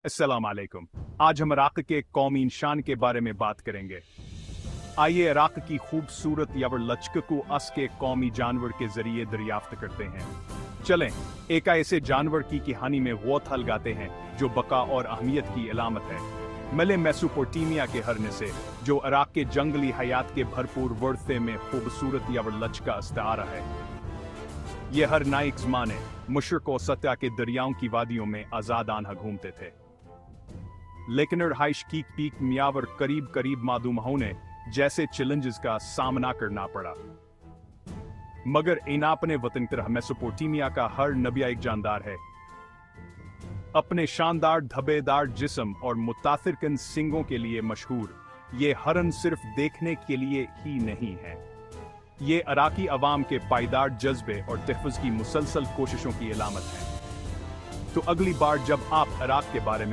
अस्सलाम वालेकुम। आज हम इराक के कौमी निशान के बारे में बात करेंगे। आइए इराक की खूबसूरत यावर लचक को अस के कौमी जानवर के जरिए दरियाफ्त करते हैं। चलें एक ऐसे जानवर की कहानी में गौर लगाते हैं जो बका और अहमियत की अलामत है। मिले मेसोपोटामिया के हरने से जो इराक के जंगली हयात के भरपूर वर्थे में खूबसूरत यावर लचका इस्तारा है। ये हर नाइक ज़माने मशरक़ और सतह के दरियाओं की वादियों में आज़ादाना घूमते थे, लेकिन रहाइश की पीक मियावर करीब करीब मादूम होने जैसे चैलेंजेस का सामना करना पड़ा। मगर इन अपने वतन तरह मेसोपोटामिया का हर नबिया एक जानदार है। अपने शानदार धब्बेदार जिस्म और मुतासिरकन सींगों के लिए मशहूर ये हरन सिर्फ देखने के लिए ही नहीं है, ये इराकी अवाम के पायदार जज्बे और तहफ़्फ़ुज़ की मुसलसल कोशिशों की अलामत है। तो अगली बार जब आप इराक के बारे में